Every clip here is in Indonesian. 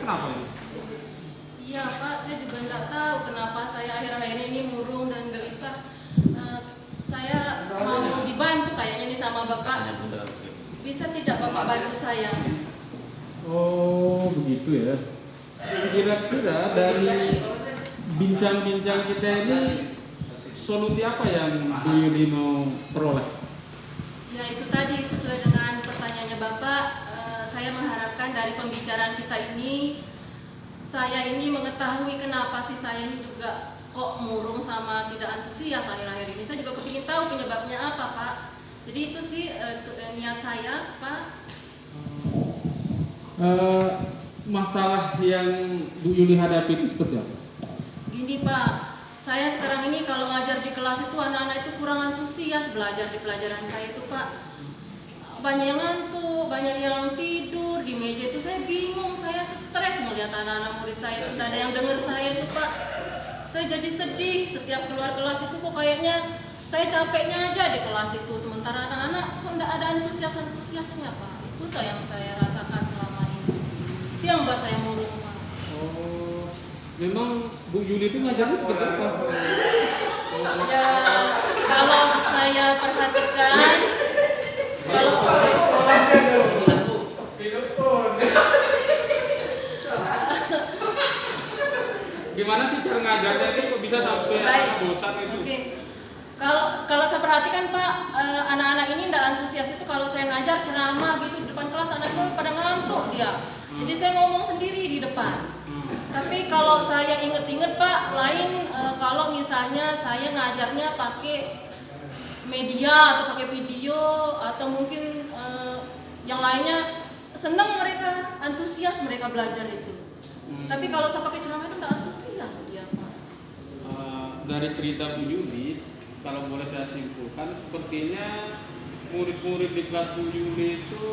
kenapa ini? Iya Pak, saya juga nggak tahu kenapa saya akhir-akhir ini murung dan gelisah. Saya mau dibantu kayaknya nih sama Bapak. Bisa tidak Bapak bantu saya? Oh begitu ya. Kira-kira dari bincang-bincang kita ini solusi apa yang Bu Yuli mau peroleh? Ya itu tadi sesuai dengan pertanyaannya Bapak. Saya mengharapkan dari pembicaraan kita ini, saya ini mengetahui kenapa sih saya ini juga kok murung sama tidak antusias akhir-akhir ini. Saya juga kepingin tahu penyebabnya apa Pak. Jadi itu sih niat saya Pak. Masalah yang Bu Yuli hadapi itu seperti apa? Gini Pak, saya sekarang ini kalau ngajar di kelas itu anak-anak itu kurang antusias belajar di pelajaran saya itu Pak. Banyak yang ngantuk, banyak yang tidur di meja itu, saya bingung, saya stres melihat anak-anak murid saya itu, tidak ada yang dengar saya itu Pak. Saya jadi sedih setiap keluar kelas itu kok kayaknya saya capeknya aja di kelas itu, sementara anak-anak kok tidak ada antusiasnya Pak. Itu yang saya rasakan selama ini. Itu yang buat saya murung Pak. Oh, memang Bu Yuli itu ngajarnya seperti apa? Ya, kalau saya perhatikan, kalau gimana sih cara ngajarnya itu kok bisa sampai anak bosan itu? Mungkin kalau saya perhatikan Pak, anak-anak ini tidak antusias itu kalau saya ngajar ceramah gitu di depan kelas, anak-anak pada ngantuk dia. Jadi saya ngomong sendiri di depan. Tapi kalau saya inget-inget Pak, lain kalau misalnya saya ngajarnya pakai media atau pakai video atau mungkin yang lainnya, senang mereka, antusias mereka belajar itu. Tapi kalau saya pakai ceramah itu tidak antusias dia Pak. Dari cerita Bu Yuli, kalau boleh saya simpulkan, sepertinya murid-murid di kelas Bu Yuli itu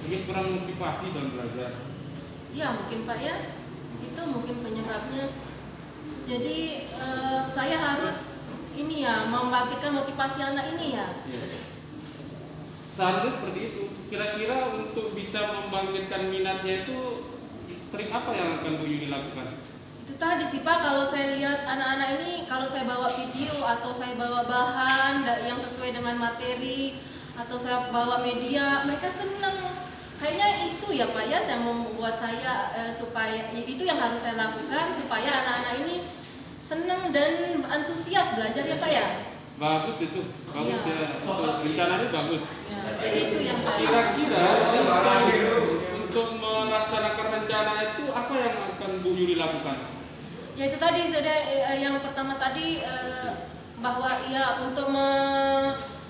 ingin kurang motivasi dalam belajar. Ya mungkin Pak ya, itu mungkin penyebabnya. Jadi saya harus ini ya, membangkitkan motivasi anak ini ya. Seharusnya seperti itu. Kira-kira untuk bisa membangkitkan minatnya itu, trik apa yang akan Bu Yuli lakukan? Itu tadi sih Pak, kalau saya lihat anak-anak ini, kalau saya bawa video atau saya bawa bahan yang sesuai dengan materi atau saya bawa media, mereka senang. Kayaknya itu ya Pak ya, yang membuat saya supaya itu yang harus saya lakukan supaya anak-anak ini senang dan antusias belajar ya Pak ya. Bagus itu, bagus ya. Rencananya bagus. Ya, jadi itu yang saya. Kira-kira untuk melaksanakan rencana itu apa yang akan Bu Yuli lakukan? Ya itu tadi sudah yang pertama tadi bahwa ya untuk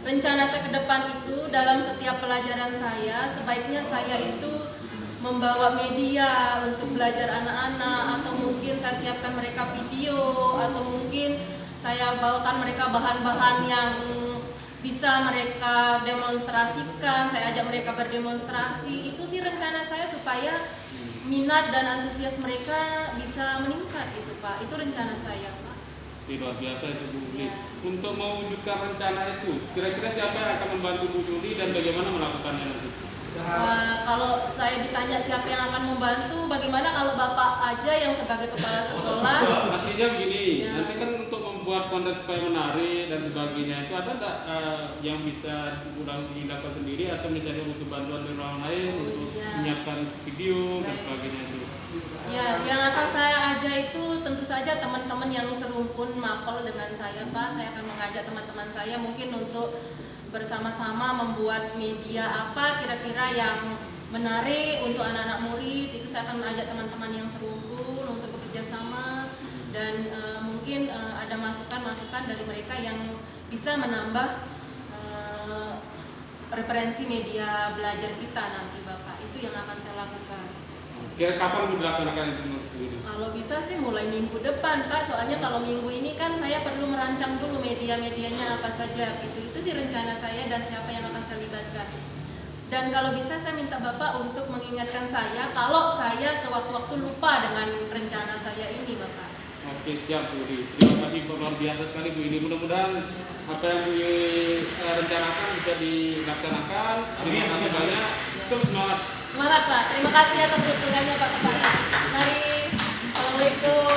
rencana saya ke depan itu dalam setiap pelajaran saya sebaiknya saya itu membawa media untuk belajar anak-anak atau mungkin saya siapkan mereka video atau mungkin saya bawakan mereka bahan-bahan yang bisa mereka demonstrasikan, saya ajak mereka berdemonstrasi. Itu sih rencana saya supaya minat dan antusias mereka bisa meningkat itu Pak. Itu rencana saya Pak. Luar biasa itu Bu Yuli. Ya. Untuk mewujudkan rencana itu, kira-kira siapa yang akan membantu Bu Yuli dan bagaimana melakukannya nanti? Kalau saya ditanya siapa yang akan membantu, bagaimana kalau Bapak aja yang sebagai kepala sekolah? Artinya begini, Ya. nanti kan untuk membuat konten supaya menarik dan sebagainya itu ada nggak yang bisa dilakukan sendiri atau misalnya butuh bantuan dari orang lain untuk menyiapkan video dan sebagainya itu? Ya, yang akan saya ajak itu tentu saja teman-teman yang serumpun mapel dengan saya Pak. Saya akan mengajak teman-teman saya mungkin untuk bersama-sama membuat media apa kira-kira yang menarik untuk anak-anak murid. Itu saya akan mengajak teman-teman yang serumpun untuk bekerja sama dan mungkin ada masukan-masukan dari mereka yang bisa menambah referensi media belajar kita nanti Bapak. Itu yang akan saya lakukan. Kira kapan mau dilaksanakan itu menurut Bu Yuli? Kalau bisa sih mulai minggu depan Pak, soalnya kalau minggu ini kan saya perlu merancang dulu media-medianya apa saja gitu. Itu sih rencana saya dan siapa yang akan saya libatkan. Dan kalau bisa saya minta Bapak untuk mengingatkan saya kalau saya sewaktu-waktu lupa dengan rencana saya ini Bapak. Oke, siap Bu Yuli. Terima kasih luar biasa sekali Bu Yuli. Mudah-mudahan apa yang Bu Yuli rencanakan bisa dilaksanakan. Terima kasih banyak. Terus semangat. Semangat Pak, terima kasih atas dukungannya Pak Kepala. Mari. Assalamualaikum.